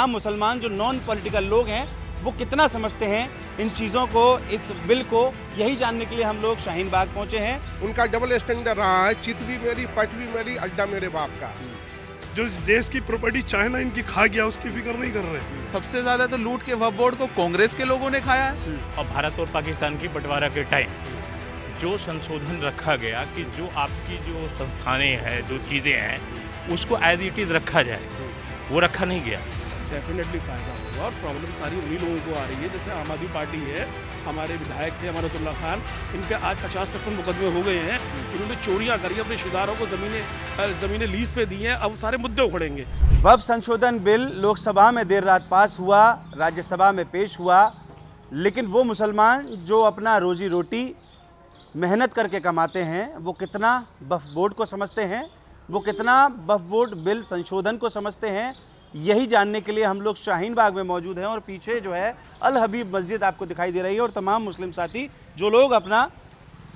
आम मुसलमान जो नॉन पॉलिटिकल लोग हैं वो कितना समझते हैं इन चीज़ों को, इस बिल को, यही जानने के लिए हम लोग शाहीन बाग पहुंचे हैं। उनका डबल स्टैंडर्ड रहा है, चित भी मेरी, पट भी मेरी, अड्डा मेरे बाप का। जो इस देश की प्रॉपर्टी चाइना इनकी खा गया उसकी फिक्र नहीं कर रहे। सबसे ज्यादा तो लूट के वक्फ बोर्ड को कांग्रेस के लोगों ने खाया है। और भारत और पाकिस्तान की बंटवारा के टाइम जो संशोधन रखा गया कि जो आपकी जो संस्थानें हैं, जो चीज़ें हैं, उसको एज इट इज़ रखा जाए, वो रखा नहीं गया। डेफिनेटली फायदा होगा और प्रॉब्लम सारी उन्हीं लोगों को आ रही है। जैसे आम आदमी पार्टी है, हमारे विधायक थे अमानतुल्लाह खान, इन पे आज 50-55 मुकदमे हो गए हैं। इन्होंने चोरियां करी, अपने रिश्तेदारों को ज़मीनें लीज पे दी हैं। अब सारे मुद्दे उखड़ेंगे। वक्फ संशोधन बिल लोकसभा में देर रात पास हुआ, राज्यसभा में पेश हुआ, लेकिन वो मुसलमान जो अपना रोजी रोटी मेहनत करके कमाते हैं वो कितना वक्फ बोर्ड को समझते हैं, वो कितना वक्फ बोर्ड बिल संशोधन को समझते हैं, यही जानने के लिए हम लोग शाहीन बाग में मौजूद हैं। और पीछे जो है अल हबीब मस्जिद आपको दिखाई दे रही है और तमाम मुस्लिम साथी जो लोग अपना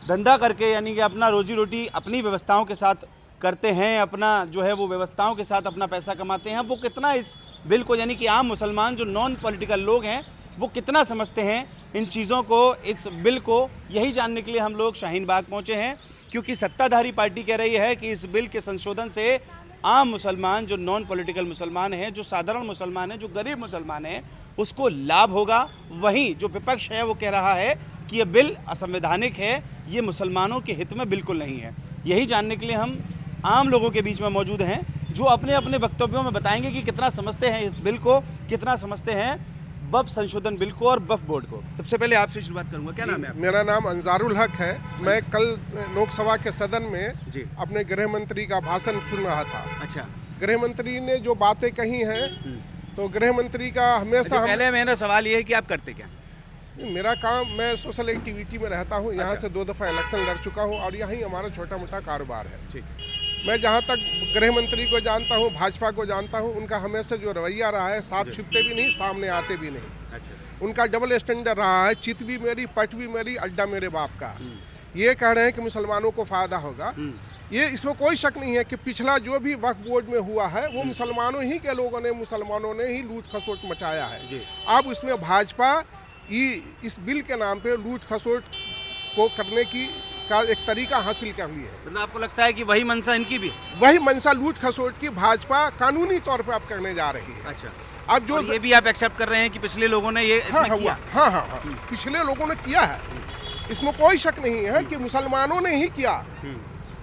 धंधा करके यानी कि अपना रोजी रोटी अपनी व्यवस्थाओं के साथ करते हैं, अपना जो है वो व्यवस्थाओं के साथ अपना पैसा कमाते हैं, वो कितना इस बिल को यानी कि आम मुसलमान जो नॉन पॉलिटिकल लोग हैं वो कितना समझते हैं इन चीज़ों को, इस बिल को, यही जानने के लिए हम लोग शाहीन बाग पहुँचे हैं। क्योंकि सत्ताधारी पार्टी कह रही है कि इस बिल के संशोधन से आम मुसलमान जो नॉन पॉलिटिकल मुसलमान हैं, जो साधारण मुसलमान हैं, जो गरीब मुसलमान हैं, उसको लाभ होगा। वहीं जो विपक्ष है वो कह रहा है कि ये बिल असंवैधानिक है, ये मुसलमानों के हित में बिल्कुल नहीं है। यही जानने के लिए हम आम लोगों के बीच में मौजूद हैं जो अपने अपने वक्तव्यों में बताएंगे कि कितना समझते हैं इस बिल को, कितना समझते हैं वक्फ संशोधन बिल को और वक्फ बोर्ड को। सबसे पहले आपसे शुरुआत करूंगा, क्या नाम है आपका? मेरा नाम अंजारुल हक है। मैं कल लोकसभा के सदन में जी अपने गृह मंत्री का भाषण सुन रहा था। अच्छा, गृह मंत्री ने जो बातें कही हैं, तो गृह मंत्री का हमेशा पहले मेरा सवाल ये है कि आप करते क्या? मेरा काम, मैं सोशल एक्टिविटी में रहता हूँ। यहाँ अच्छा। से 2 दफ़ा इलेक्शन लड़ चुका हूँ और यहीं हमारा छोटा मोटा कारोबार है। ठीक। मैं जहाँ तक गृह मंत्री को जानता हूँ, भाजपा को जानता हूँ, उनका हमेशा जो रवैया रहा है, साफ छिपते भी नहीं, सामने आते भी नहीं। अच्छा, उनका डबल स्टैंडर्ड रहा है, चित भी मेरी, पट भी मेरी, अड्डा मेरे बाप का। ये कह रहे हैं कि मुसलमानों को फ़ायदा होगा। ये इसमें कोई शक नहीं है कि पिछला जो भी वक्फ बोर्ड में हुआ है वो मुसलमानों ही के लोगों ने, मुसलमानों ने ही लूट खसोट मचाया है। अब उसमें भाजपा इस बिल के नाम पे लूट खसोट को करने का एक तरीका हासिल कर लिया है। मतलब आपको लगता है कि वही मंशा इनकी भी? वही मंशा लूट खसोट की भाजपा कानूनी तौर पे अब करने जा रही है। अच्छा, अब जो ये भी आप एक्सेप्ट कर रहे हैं कि पिछले लोगों ने ये इसमें किया? हाँ, पिछले लोगों ने किया है, इसमें कोई शक नहीं है कि मुसलमानों ने ही किया।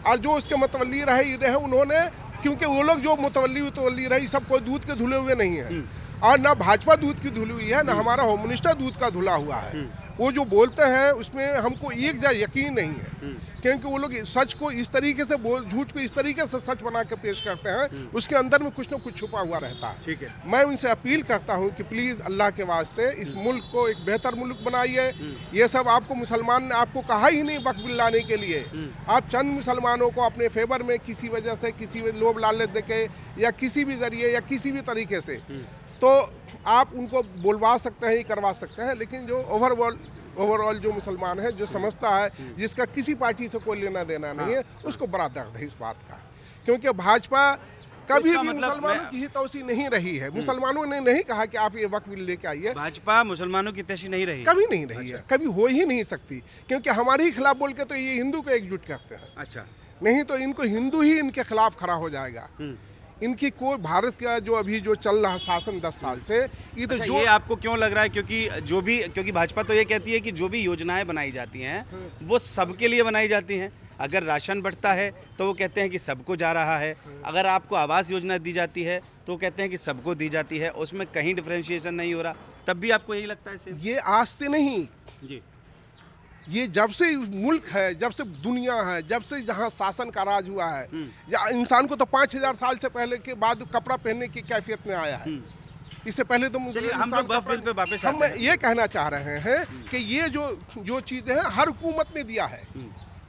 और जो उसके मुतवल्ली रहे उन्होंने, क्योंकि वो लोग जो मुतवल्ली रहे सब कोई दूध के धुले हुए नहीं है। और ना भाजपा दूध की धुली हुई है, ना हमारा होम मिनिस्टर दूध का धुला हुआ है। वो जो बोलते हैं उसमें हमको एक जा यकीन नहीं है, क्योंकि वो लोग सच को इस तरीके से झूठ को इस तरीके से सच बना के पेश करते हैं, उसके अंदर में कुछ न कुछ छुपा हुआ रहता है। ठीक है। मैं उनसे अपील करता हूं कि प्लीज़ अल्लाह के वास्ते इस मुल्क को एक बेहतर मुल्क बनाइए। ये सब आपको मुसलमान ने आपको कहा ही नहीं वक्फ बिल लाने के लिए। आप चंद मुसलमानों को अपने फेवर में किसी वजह से, किसी लोभ लालच देके या किसी भी जरिए या किसी भी तरीके से, तो आप उनको बोलवा सकते हैं, करवा सकते हैं। लेकिन जो ओवरऑल जो मुसलमान है, जो समझता है, जिसका किसी पार्टी से कोई लेना देना नहीं है, उसको बड़ा दर्द है इस बात का। क्योंकि भाजपा कभी भी मुसलमानों की हितैषी नहीं रही है। मुसलमानों ने नहीं कहा कि आप ये वक्फ बिल लेके आइए। भाजपा मुसलमानों की हितैषी नहीं रही, कभी नहीं रही है, कभी हो ही नहीं सकती। क्योंकि हमारे ही खिलाफ बोल के तो ये हिंदू को एकजुट करते हैं। अच्छा, नहीं तो इनको हिंदू ही इनके खिलाफ खड़ा हो जाएगा। इनकी कोई भारत का जो अभी जो चल रहा शासन 10 साल से, ये तो जो ये आपको क्यों लग रहा है? क्योंकि भाजपा तो ये कहती है कि जो भी योजनाएं बनाई जाती हैं वो सबके लिए बनाई जाती हैं। अगर राशन बढ़ता है तो वो कहते हैं कि सबको जा रहा है, अगर आपको आवास योजना दी जाती है तो कहते हैं कि सबको दी जाती है, उसमें कहीं डिफरेंशिएशन नहीं हो रहा। तब भी आपको यही लगता है सिर्फ? ये आज से नहीं जी, ये जब से मुल्क है, जब से दुनिया है, जब से जहाँ शासन का राज हुआ है, या इंसान को तो 5000 साल से पहले के बाद कपड़ा पहनने की कैफियत में आया है। इससे पहले तो मुझे हम लोग वक्फ बिल पे वापस आते हैं। ये कहना चाह रहे हैं कि ये जो चीज़ें हैं हर हुकूमत ने दिया है।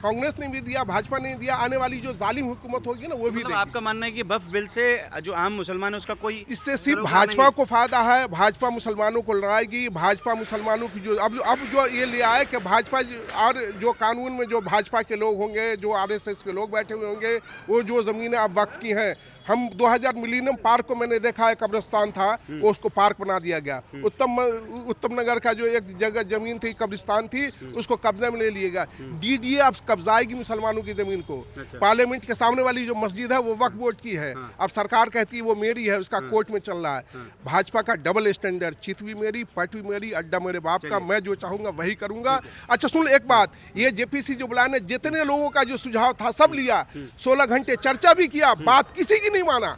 कांग्रेस ने भी दिया, भाजपा ने दिया, आने वाली जो जालिम हुकूमत होगी ना वो भी मतलब देगी। आपका मानना है कि वक्फ बिल से जो आम मुसलमान है उसका कोई इससे सिर्फ सरोकार भाजपा नहीं को फायदा है, भाजपा मुसलमानों को लड़ाएगी, भाजपा मुसलमानों की जो अब जो ये लिया है कि भाजपा और जो कानून में जो भाजपा के लोग होंगे, जो आरएसएस के लोग बैठे हुए होंगे, वो जो ज़मीनें अब वक्फ की हैं, हम 2000 मिलीनियम पार्क को मैंने देखा है, कब्रिस्तान था वो उसको पार्क बना दिया गया। उत्तम नगर का जो एक जगह जमीन थी, कब्रिस्तान थी, उसको कब्जे में ले लिया गया। डीडीए अब कब्जाएगी मुसलमानों की जमीन को। पार्लियामेंट के सामने वाली जो मस्जिद है वो वक्फ बोर्ड की है, अब सरकार कहती है वो मेरी है, उसका कोर्ट में चल रहा है। भाजपा का डबल स्टैंडर्ड, चित भी मेरी, पट भी मेरी, अड्डा मेरे बाप का, मैं जो चाहूंगा वही करूंगा। अच्छा सुन एक बात, ये जेपीसी जो बुलाने जितने लोगों का जो सुझाव था सब लिया, 16 घंटे चर्चा भी किया, बात किसी की नहीं माना,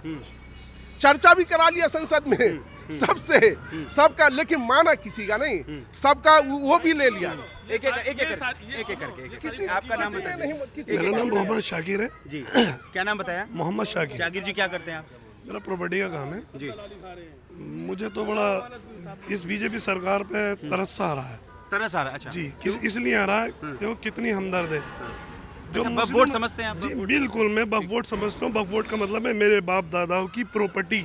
चर्चा भी करा लिया संसद में सबसे, सबका, लेकिन माना किसी का नहीं, सबका वो भी ले लिया। एक करके आपका नाम बताइए। मेरा नाम मोहम्मद शाकिर है जी, क्या नाम बताया? मोहम्मद शाकिर। जाकिर जी क्या करते हैं आप? मेरा प्रॉपर्टी का काम है जी, मुझे तो बड़ा इस बीजेपी सरकार पे तरस आ रहा है तरस आ रहा है। अच्छा जी, इसलिए आ रहा है कि वो कितनी हमदर्द है जो अच्छा, मुस्लिम- वोट समझते हैं आप? जी बिल्कुल, मैं वोट समझता हूँ। वोट का मतलब है मेरे बाप दादाओं की प्रॉपर्टी,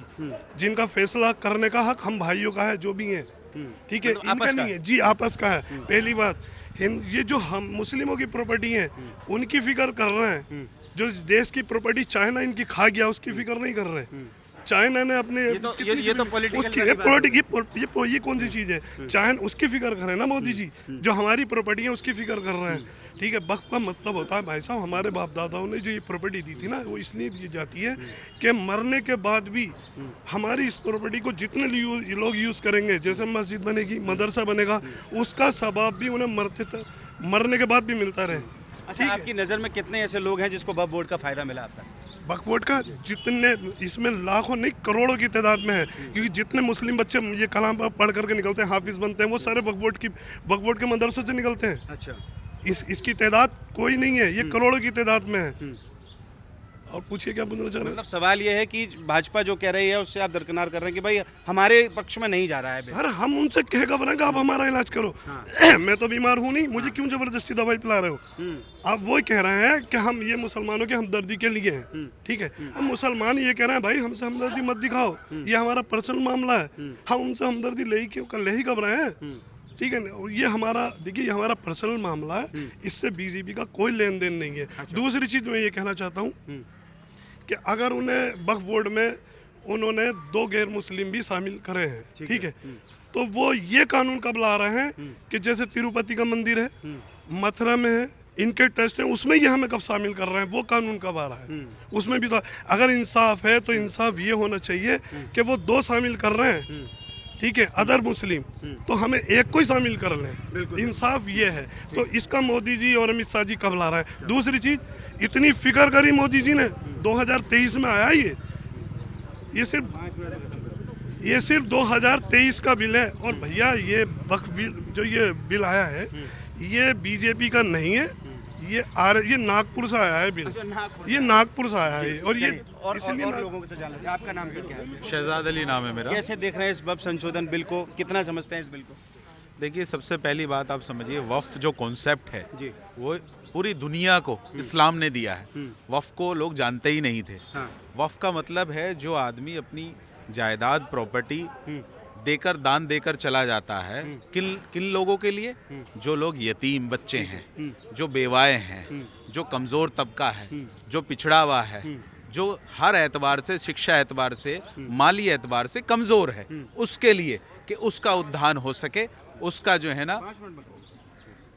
जिनका फैसला करने का हक हम भाइयों का है, जो भी है, ठीक है, मतलब आपस इनका का नहीं है जी, आपस का है। पहली बात, ये जो हम मुस्लिमों की प्रॉपर्टी है उनकी फिक्र कर रहे हैं, जो इस देश की प्रॉपर्टी चाइना इनकी खा गया उसकी फिक्र नहीं कर रहे। चाइना ने अपने ये तो पॉलिटिकल उसकी वाली बात है। ये कौन सी चीज है? चाइना उसकी फिक्र करे ना मोदी जी, जो हमारी प्रॉपर्टी है उसकी फिक्र कर रहे हैं, ठीक है। वक्त का मतलब होता है भाई साहब, हमारे बाप दादाओं ने जो ये प्रॉपर्टी दी थी ना, वो इसलिए दी जाती है कि मरने के बाद भी हमारी इस प्रॉपर्टी को जितने लोग यूज करेंगे, जैसे मस्जिद बनेगी, मदरसा बनेगा, उसका सबाब भी उन्हें मरने के बाद भी मिलता रहे। अच्छा, आपकी नज़र में कितने ऐसे लोग हैं जिसको वक्फ बोर्ड का फायदा मिला अब तक? वक्फ बोर्ड का जितने, इसमें लाखों नहीं करोड़ों की तादाद में है, क्योंकि जितने मुस्लिम बच्चे ये कलाम पढ़ करके निकलते हैं, हाफिज बनते हैं, वो सारे वक्फ बोर्ड के मदरसे से निकलते हैं। अच्छा, इसकी तादाद कोई नहीं है, ये करोड़ों की तादाद में है। और पूछिए क्या पूछना चाह रहे हैं? मतलब सवाल ये है कि भाजपा जो कह रही है उससे आप दरकिनार कर रहे हैं कि भाई हमारे पक्ष में नहीं जा रहा है बिल। सर हम उनसे कह घबराएंगे आप हमारा इलाज करो। मैं तो बीमार हूँ नहीं, मुझे क्यों जबरदस्ती दवाई पिला रहे हो? आप वही कह रहे हैं कि हम ये मुसलमानों के हमदर्दी के लिए हैं, ठीक है। हम मुसलमान ये कह रहे हैं भाई हमसे हमदर्दी मत दिखाओ, ये हमारा पर्सनल मामला है, हम उनसे हमदर्दी ले ही घबराए हैं, ठीक है ना। ये हमारा, देखिए, ये हमारा पर्सनल मामला है, इससे बीजेपी का कोई लेन देन नहीं है। दूसरी चीज मैं ये कहना चाहता हूँ कि अगर उन्हें वक्फ बोर्ड में उन्होंने 2 गैर मुस्लिम भी शामिल करे हैं, ठीक है, तो वो ये कानून कब ला रहे हैं कि जैसे तिरुपति का मंदिर है, मथुरा में है, इनके ट्रस्ट है, उसमें ये हमें कब शामिल कर रहे हैं? वो कानून कब आ रहा है? उसमें भी तो अगर इंसाफ है तो इंसाफ ये होना चाहिए कि वो 2 शामिल कर रहे हैं, ठीक है, अदर मुस्लिम, तो हमें एक को ही शामिल कर लें। इंसाफ ये है, तो इसका मोदी जी और अमित शाह जी कब ला रहे हैं? दूसरी चीज, इतनी फिक्र करी मोदी जी ने, 2023 में आया ये सिर्फ 2023 का बिल है। और भैया ये वक्फ बिल, जो ये बिल आया है, ये बीजेपी का नहीं है, ये नागपुर से आया है बिल। ये नागपुर से आया है, और ये इसीलिए लोगों से जान लेते हैं। आपका नाम सर क्या है? शहजाद अली नाम है मेरा। कैसे देख रहे हैं इस वक्फ संशोधन बिल को, कितना समझते हैं इस बिल को? देखिए, सबसे पहली बात आप समझिए, वक्फ जो कॉन्सेप्ट है जी, वो पूरी दुनिया को इस्लाम ने दिया है। वक्फ को लोग जानते ही नहीं थे। हाँ। वक्फ का मतलब है जो आदमी अपनी जायदाद, प्रॉपर्टी देकर, दान देकर चला जाता है, किन लोगों के लिए? जो लोग यतीम बच्चे हैं, जो बेवाएं हैं, जो कमज़ोर तबका है, जो पिछड़ा हुआ है, जो हर एतबार से, शिक्षा एतबार से, माली एतबार से कमज़ोर है, उसके लिए, कि उसका उद्धान हो सके, उसका जो है ना,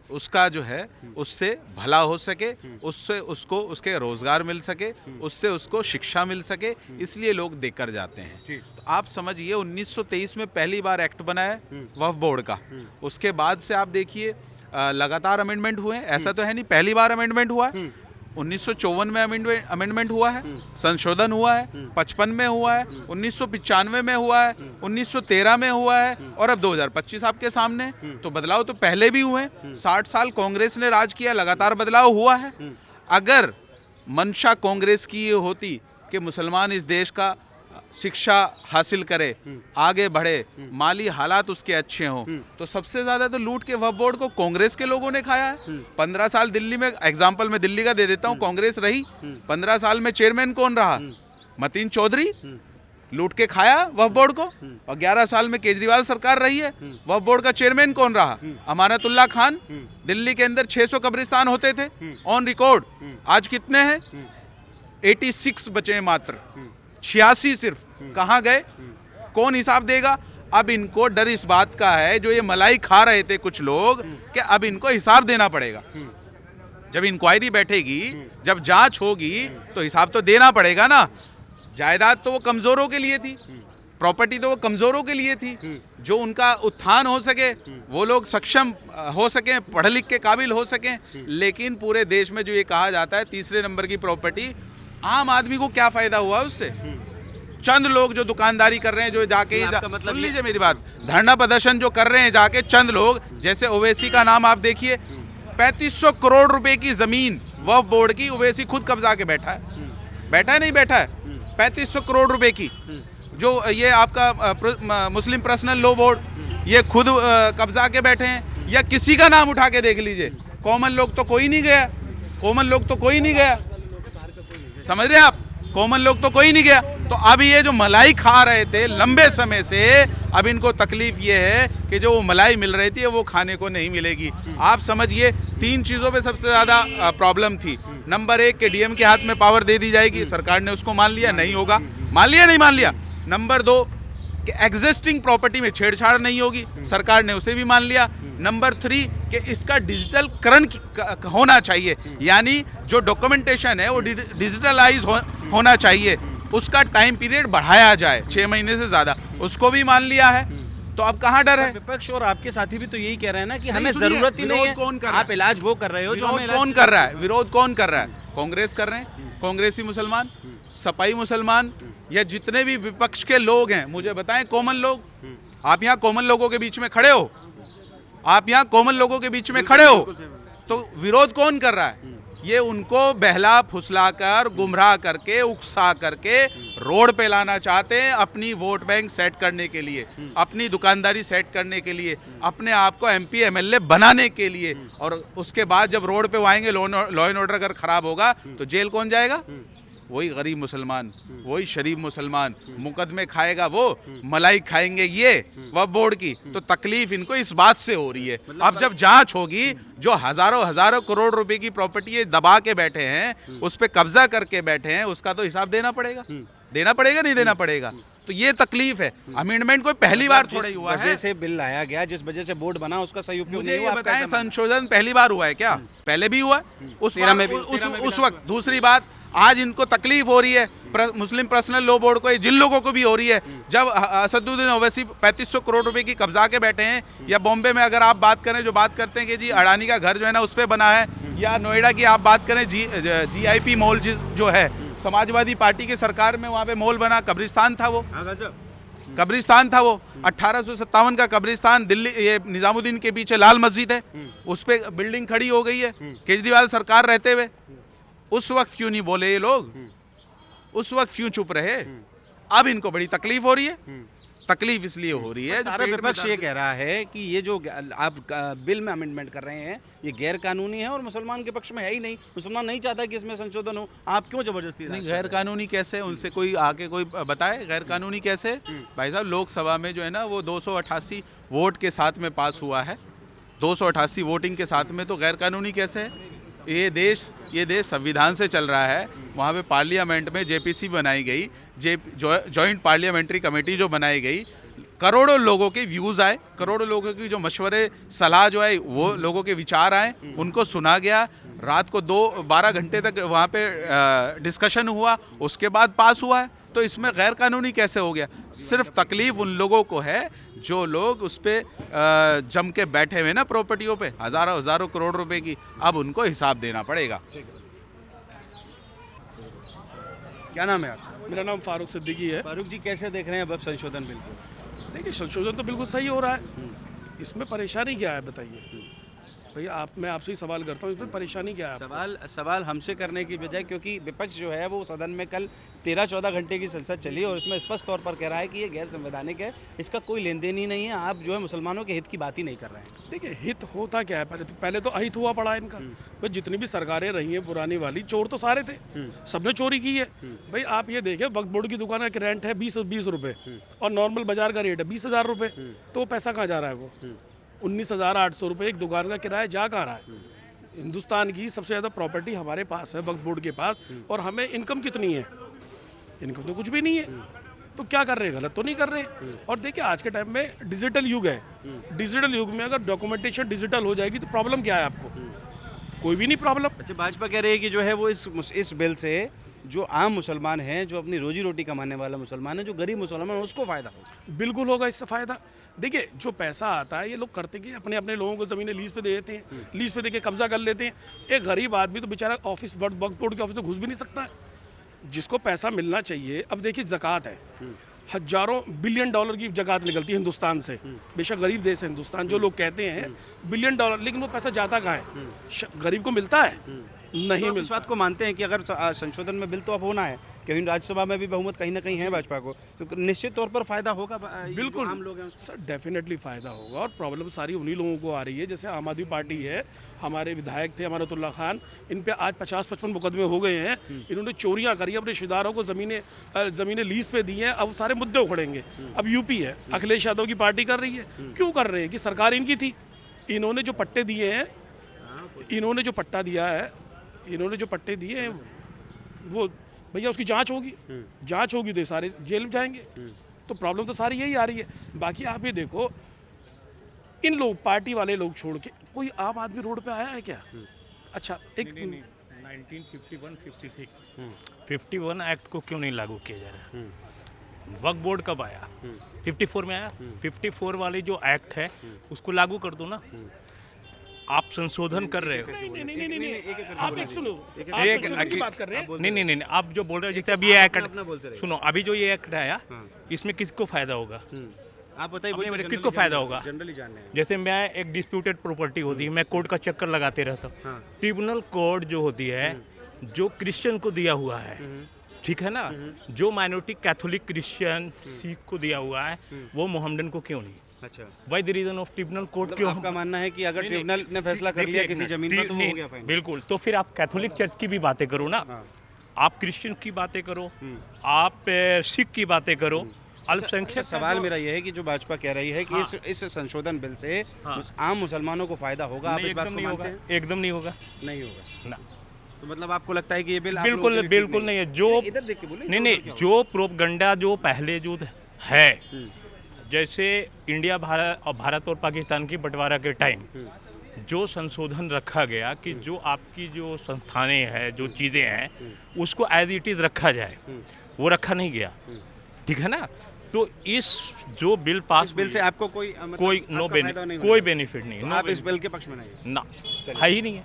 उसका जो है उससे भला हो सके, उससे उसको उसके रोज़गार मिल सके, उससे उसको शिक्षा मिल सके, इसलिए लोग देकर जाते हैं। तो आप समझिए 1923 में पहली बार एक्ट बना है वक्फ बोर्ड का। उसके बाद से आप देखिए लगातार अमेंडमेंट हुए हैं। ऐसा तो है नहीं पहली बार अमेंडमेंट हुआ है। 1954 में अमेंडमेंट हुआ है, संशोधन हुआ है, 55 में हुआ है, 1995 में हुआ है, 1913 में हुआ है, और अब 2025 आपके सामने। तो बदलाव तो पहले भी हुए हैं। 60 साल कांग्रेस ने राज किया, लगातार बदलाव हुआ है। अगर मंशा कांग्रेस की ये होती कि मुसलमान इस देश का शिक्षा हासिल करे, आगे बढ़े, माली हालात उसके अच्छे हों, तो सबसे ज्यादा तो लूट के वक्फ बोर्ड को कांग्रेस के लोगों ने खाया है। 15 साल दिल्ली में, एग्जाम्पल मैं दिल्ली का दे देता हूँ, कांग्रेस रही, 15 साल में चेयरमैन कौन रहा? मतीन चौधरी। लूट के खाया वक्फ बोर्ड को। और 11 साल में केजरीवाल सरकार रही है, वक्फ बोर्ड का चेयरमैन कौन रहा? अमानतुल्लाह खान। दिल्ली के अंदर 600 कब्रिस्तान होते थे ऑन रिकॉर्ड, आज कितने हैं? 86 बचे हैं मात्र, 86 सिर्फ। कहाँ गए? कौन हिसाब देगा? अब इनको डर इस बात का है, जो ये मलाई खा रहे थे कुछ लोग, कि अब इनको हिसाब देना पड़ेगा। जब इंक्वायरी बैठेगी, जब जांच होगी, तो हिसाब तो देना पड़ेगा ना। जायदाद तो वो कमजोरों के लिए थी, प्रॉपर्टी तो वो कमजोरों के लिए थी, जो उनका उत्थान हो सके, वो लोग सक्षम हो सकें, पढ़ लिख के काबिल हो सकें। लेकिन पूरे देश में जो ये कहा जाता है तीसरे नंबर की प्रॉपर्टी, आम आदमी को क्या फायदा हुआ उससे? चंद लोग जो दुकानदारी कर रहे हैं, जो जाके मतलब सुन लीजिए मेरी बात, धरना प्रदर्शन जो कर रहे हैं जाके चंद लोग, जैसे ओवैसी का नाम आप देखिए, 3500 करोड़ रुपए की जमीन वक्फ बोर्ड की ओवैसी खुद कब्जा के बैठा है। बैठा है नहीं बैठा है? 3500 करोड़ रुपए की, जो ये आपका मुस्लिम पर्सनल लॉ बोर्ड, ये खुद कब्जा के बैठे हैं। या किसी का नाम उठा के देख लीजिए, कॉमन लोग तो कोई नहीं गया, कॉमन लोग तो कोई नहीं गया, समझ रहे आप? कॉमन लोग तो कोई नहीं गया। तो अब ये जो मलाई खा रहे थे लंबे समय से, अब इनको तकलीफ ये है कि जो वो मलाई मिल रही थी वो खाने को नहीं मिलेगी। आप समझिए 3 चीज़ों पे सबसे ज़्यादा प्रॉब्लम थी। नंबर 1 के डीएम के हाथ में पावर दे दी जाएगी, सरकार ने उसको मान लिया, नहीं होगा, मान लिया नहीं मान लिया। नंबर 2 कि एग्जिस्टिंग प्रॉपर्टी में छेड़छाड़ नहीं होगी, सरकार ने उसे भी मान लिया। नंबर 3 कि इसका डिजिटलकरण होना चाहिए, यानी जो डॉक्यूमेंटेशन है वो डिजिटलाइज होना चाहिए, उसका टाइम पीरियड बढ़ाया जाए 6 महीने से ज़्यादा, उसको भी मान लिया है। तो अब कहाँ डर है? विपक्ष और आपके साथी भी तो यही कह रहे हैं ना कि हमें जरूरत ही नहीं है। कौन कर रहा है? आप इलाज वो कर रहे हो जो हमें कौन कर रहा है? विरोध कौन कर रहा है? कांग्रेस कर रहे हैं, कांग्रेसी मुसलमान, सपाई मुसलमान, या जितने भी विपक्ष के लोग हैं, मुझे बताएं कॉमन लोग। आप यहाँ कॉमन लोगों के बीच में खड़े हो, आप यहाँ कॉमन लोगों के बीच में खड़े हो, तो विरोध कौन कर रहा है? ये उनको बहला फुसलाकर, गुमराह करके, उकसा करके रोड पे लाना चाहते हैं, अपनी वोट बैंक सेट करने के लिए, अपनी दुकानदारी सेट करने के लिए, अपने आप को एमपी एमएलए बनाने के लिए। और उसके बाद जब रोड पे वो आएंगे, लॉ एंड ऑर्डर अगर खराब होगा तो जेल कौन जाएगा? वही गरीब मुसलमान, वही शरीफ मुसलमान। मुकदमे खाएगा वो, मलाई खाएंगे ये वक्फ बोर्ड की। तो तकलीफ इनको इस बात से हो रही है। अब जब जांच होगी, जो हजारों करोड़ रुपए की प्रॉपर्टी ये दबा के बैठे हैं, उस पे कब्जा करके बैठे हैं, उसका तो हिसाब देना पड़ेगा। देना पड़ेगा नहीं देना पड़ेगा? तो ये तकलीफ है। अमेंडमेंट कोई पहली बार थोड़ा ही हुआ है, वजह से बिल लाया गया, जिस वजह से बोर्ड बना, उसका सही उपयोग मुझे नहीं हुआ। ये बताएं, संशोधन पहली बार हुआ है क्या? पहले भी हुआ उस वक्त। दूसरी बात, आज इनको तकलीफ हो रही है मुस्लिम पर्सनल लॉ बोर्ड को, जिन लोगों को भी हो रही है, जब असदुद्दीन ओवैसी 3500 करोड़ रुपए की कब्जा के बैठे हैं, या बॉम्बे में अगर आप बात करें, जो बात करते हैं कि जी अडानी का घर जो है ना उस पर बना है, या नोएडा की आप बात करें GIP मॉल जो है, समाजवादी पार्टी की सरकार में वहाँ पे मॉल बना, कब्रिस्तान था वो, कब्रिस्तान था वो, 1857 का कब्रिस्तान। दिल्ली ये निजामुद्दीन के पीछे लाल मस्जिद है, उस पे बिल्डिंग खड़ी हो गई है केजरीवाल सरकार रहते हुए। उस वक्त क्यों नहीं बोले ये लोग? उस वक्त क्यों चुप रहे? अब इनको बड़ी तकलीफ हो रही है। तकलीफ इसलिए हो रही है, सारा विपक्ष ये कह रहा है कि ये जो आप बिल में अमेंडमेंट कर रहे हैं ये गैर कानूनी है और मुसलमान के पक्ष में है ही नहीं। मुसलमान नहीं चाहता कि इसमें संशोधन हो, आप क्यों जबरदस्ती? नहीं, गैर कानूनी कैसे? उनसे कोई आके कोई बताए गैर कानूनी कैसे? भाई साहब, लोकसभा में जो है ना वो 288 वोट के साथ में पास हुआ है। 288 वोटिंग के साथ में, तो गैर कानूनी कैसे है? ये देश संविधान से चल रहा है। वहाँ पे पार्लियामेंट में JPC बनाई गई, जॉइंट पार्लियामेंट्री कमेटी जो बनाई गई, करोड़ों लोगों के व्यूज़ आए, करोड़ों लोगों की जो मशवरे सलाह जो है वो लोगों के विचार आए, उनको सुना गया। रात को 12 घंटे तक वहाँ पे डिस्कशन हुआ, उसके बाद पास हुआ है। तो इसमें गैर कानूनी कैसे हो गया? सिर्फ तकलीफ उन लोगों को है जो लोग उस पर जम के बैठे हुए ना प्रॉपर्टियों पे, हजारों करोड़ रुपए की। अब उनको हिसाब देना पड़ेगा। क्या नाम है आपका? मेरा नाम फारूक सिद्दीकी है। फारूक जी, कैसे देख रहे हैं अब संशोधन बिल को? देखिए, संशोधन तो बिल्कुल सही हो रहा है, इसमें परेशानी क्या है बताइए? भैया मैं आपसे ही सवाल करता हूँ, इसमें परेशानी क्या है? सवाल हमसे करने की बजाय, क्योंकि विपक्ष जो है वो सदन में कल 13-14 घंटे की संसद चली और इसमें स्पष्ट तौर पर कह रहा है कि ये गैर संवैधानिक है, इसका कोई लेन देन ही नहीं है, आप जो है मुसलमानों के हित की बात ही नहीं कर रहे हैं। देखिए, हित होता क्या है? पहले तो अहित हुआ पड़ा है इनका। भाई जितनी भी सरकारें रही हैं पुरानी वाली, चोर तो सारे थे, सबने चोरी की है। भाई आप ये देखें, वक्फ बोर्ड की दुकान का रेंट है 20 रुपये और नॉर्मल बाजार का रेट है 20,000 रुपये, तो वो पैसा कहाँ जा रहा है? वो 19,800 रुपये एक दुकान का किराया जा कहाँ रहा है? हिंदुस्तान की सबसे ज़्यादा प्रॉपर्टी हमारे पास है, वक्फ बोर्ड के पास, और हमें इनकम कितनी है? इनकम तो कुछ भी नहीं है। तो क्या कर रहे हैं? गलत तो नहीं कर रहे हैं। और देखिए, आज के टाइम में डिजिटल युग है, डिजिटल युग में अगर डॉक्यूमेंटेशन डिजिटल हो जाएगी तो प्रॉब्लम क्या है आपको? कोई भी नहीं प्रॉब्लम। अच्छा, भाजपा कह रही है कि जो है वो इस बिल से जो आम मुसलमान हैं, जो अपनी रोजी रोटी कमाने वाला मुसलमान है, जो गरीब मुसलमान है, उसको फ़ायदा होगा। बिल्कुल होगा इससे फ़ायदा। देखिए, जो पैसा आता है ये लोग करते कि अपने अपने लोगों को ज़मीनें लीज पे दे देते हैं, लीज पे देके कब्जा कर लेते हैं। एक गरीब आदमी तो बेचारा ऑफिस वक्फ बोर्ड के ऑफिस में घुस भी नहीं सकता है, जिसको पैसा मिलना चाहिए। अब देखिए, ज़कात है, हजारों बिलियन डॉलर की ज़कात निकलती है हिंदुस्तान से। बेशक गरीब देश है हिंदुस्तान, जो लोग कहते हैं बिलियन डॉलर, लेकिन वो पैसा जाता कहाँ है? गरीब को मिलता है? नहीं तो आप इस मिलता। बात को मानते हैं कि अगर संशोधन में बिल तो अब होना है, क्योंकि राज्यसभा में भी बहुमत कहीं ना कहीं है भाजपा को, तो निश्चित तौर पर फायदा होगा। बिल्कुल आम लोग हैं सर, डेफिनेटली फ़ायदा होगा। और प्रॉब्लम सारी उन्हीं लोगों को आ रही है, जैसे आम आदमी पार्टी है, हमारे विधायक थे अमानतुल्लाह खान, इन पे आज 50-55 मुकदमे हो गए हैं। इन्होंने चोरियां करी, अपने रिश्तेदारों को ज़मीनें लीज पे दी हैं। अब सारे मुद्दे उखड़ेंगे। अब यूपी है, अखिलेश यादव की पार्टी कर रही है। क्यों कर रहे हैं? कि सरकार इनकी थी। इन्होंने जो पट्टे दिए हैं, इन्होंने जो पट्टा दिया है, इन्होंने जो पट्टे दिए हैं, वो भैया उसकी जांच होगी, जांच होगी तो सारे जेल में जाएंगे। तो प्रॉब्लम तो सारी यही आ रही है। बाकी आप ये देखो, इन लोग पार्टी वाले लोग छोड़ के कोई आम आदमी रोड पे आया है क्या? अच्छा, एक 51 एक्ट को क्यों नहीं लागू किया जा रहा है? वक्फ बोर्ड कब आया? 54 में आया। 54 वाली जो एक्ट है उसको लागू कर दो ना। आप संशोधन कर रहे हो। नहीं, आप एक सुनो, आप एक संशोधन की बात कर रहे हैं। नहीं, आप जो बोल रहे हो, जैसे अभी ये एक्ट सुनो, अभी जो ये एक्ट आया, इसमें किसको फायदा होगा? आप बताइए, किसको फायदा होगा? जनरली जानने हैं। जैसे मैं एक डिस्प्यूटेड प्रॉपर्टी होती है, मैं कोर्ट का चक्कर लगाते रहता हूँ। ट्रिब्यूनल कोर्ट जो होती है, जो क्रिश्चियन को दिया हुआ है, ठीक है ना, जो माइनॉरिटी कैथोलिक, क्रिश्चियन, सिख को दिया हुआ है, वो मोहम्मदन को क्यों नहीं? अच्छा, why the reason of tribunal court मतलब क्यों? आपका मानना है कि अगर ट्रिब्यूनल ने फैसला कर लिया किसी जमीन पर तो वो हो गया फाइनल। बिल्कुल। तो फिर आप कैथोलिक चर्च की भी बातें करो ना, आप क्रिश्चियन की बातें करो, आप सिख की बातें करो, अल्पसंख्यक। सवाल मेरा यह है कि जो भाजपा कह रही है कि इस संशोधन बिल से आम मुसलमानों को फायदा होगा, आप इस बात को मानते हैं? एकदम नहीं होगा। नहीं होगा ना। तो मतलब आपको लगता है कि ये बिल बिल्कुल नहीं है। जो इधर देख के बोले, नहीं, जो प्रोपगंडा जो पहले जो है, जैसे इंडिया भारत और पाकिस्तान की बंटवारा के टाइम जो संशोधन रखा गया कि जो आपकी जो संस्थानें हैं, जो चीज़ें हैं, उसको एज इट इज़ रखा जाए, वो रखा नहीं गया, ठीक है ना। तो इस जो बिल पास, बिल से आपको कोई कोई बेनिफिट नहीं, आप इस बिल के पक्ष में नहीं ना, है ही नहीं है।